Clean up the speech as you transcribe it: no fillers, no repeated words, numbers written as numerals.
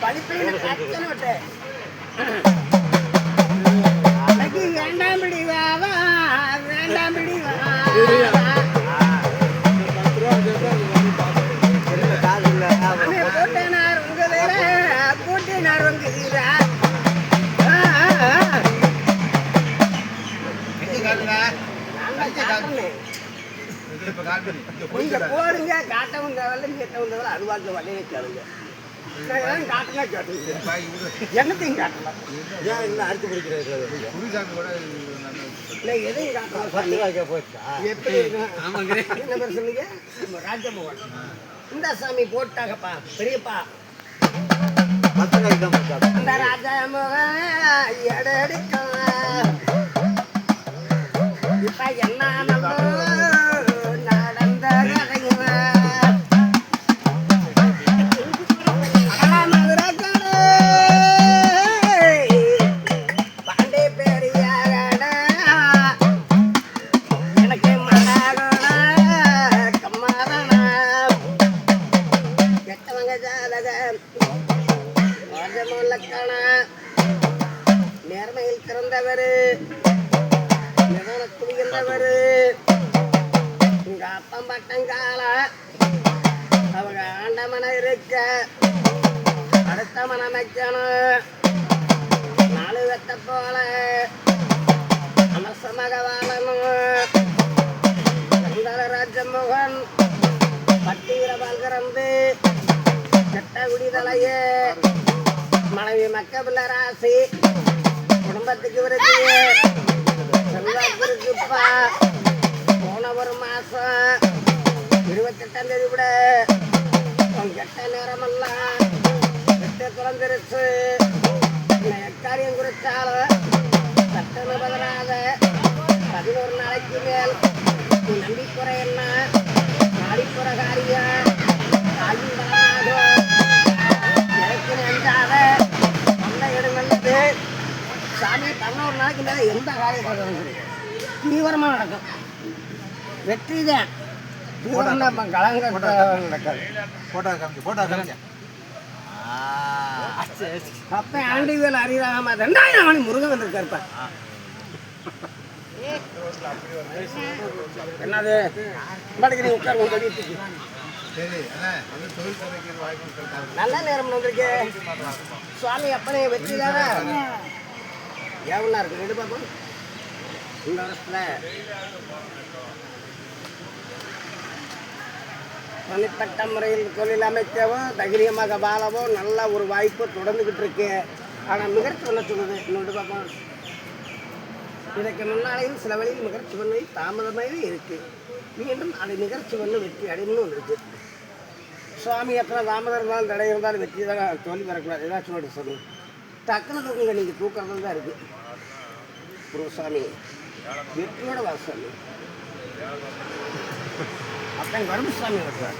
படிப்பையில கத்தன விட்டேன். வேண்டாம் பிடிவாவா வேண்டாம் பிடிவாவா கூட்டினார் உங்க வேற கூட்டினார் உங்க நீங்க போடுங்க காட்டவும் தேவையில்ல கேட்டவும் தேவையில்ல அருவாக்கு வலையை கேளுங்க காட்டுனா கேட்டுங்க என்னத்தையும் காட்டலாம் ஏன் இன்னும் அறுத்து பிடிக்கிறது எதையும் காட்டலாம் எப்படி என்ன பேர் சொல்லுங்க ராஜமோகன் இந்த சாமி போட்டாங்கப்பா பெரியப்பா இந்த ராஜமோகன் எடடிக்க இப்ப என்ன நடந்த பாண்டே பெரியாட எனக்கு மடாகண கம்மாரண கெட்டவங்க ஜாதக ராஜமோலக்கண நேர்மையில் சிறந்தவர் குவிகின்றவர் உங்க அப்பம் பட்டங்கால அவங்க ஆண்டமன இருக்க அடுத்த மனம் வைக்கணும் நாலு வெட்ட போல அமசமாக வாழணும் ராஜமோகன் பட்டீர வாழ்கிறந்து கெட்ட குடிதலையே மனைவி மக்கபிள்ள ராசி குடும்பத்துக்கு விருது செல்வாக்குப்பா போன ஒரு மாசம் 28ஆம் தேதி விட கெட்ட நேரமெல்லாம் கெட்ட குழந்திருச்சு எக்காரியம் குறிச்சாலும் சட்டன்னு பதிலாக 11 நாளைக்கு மேல் நீ நம்பிக்குறை என்ன நாடிப்புற காரியம் தாயும் பலமாகும் எனக்கு நெஞ்சாத நல்ல இடம் நல்லது சாமி 11 நாளைக்கு மேலே எந்த காரியத்தை தீவிரமாக நடக்கும் வெற்றி தான் தீவிரம் தான் கலங்க நடக்காது அப்போ ஆண்டிவேல் அறியாம 2000 மணி முருகன் வந்திருக்காருப்பா என்னது படுக்க நீ உட்கார் வீட்டுக்கு நல்ல நேரம் வந்திருக்கு சுவாமி அப்பனே வெற்றி தானே எவ்வளோ இருக்கு ரெண்டு பார்ப்போம் இந்த வருஷத்தில் தனிப்பட்ட முறையில் தொழில் அமைக்கவோ தைரியமாக வாழவோ நல்ல ஒரு வாய்ப்பு தொடர்ந்துக்கிட்டு இருக்கு. ஆனால் மிகர்ச்சி பண்ண சொல்லுது இன்னொன்று பார்ப்போம். இதற்கு முன்னாலேயும் சில வழியில் மிகர்ச்சி பண்ணி தாமதமாகவே இருக்குது. மீண்டும் அதை நிகழ்ச்சி பண்ணி வெற்றி அடையணும்னு வந்துருக்கு. சுவாமி எத்தனை தாமதம் இருந்தாலும் தடை இருந்தாலும் வெற்றி தான் தோல்வி வரக்கூடாது. ஏதாச்சும் நோட்டி சொல்லுங்கள். டக்குனு தூக்குங்க, நீங்கள் தூக்கிறது தான் இருக்குது. குருசாமி வெற்றியோட வாசாமி அப்போ கருமசாமி வருவார்.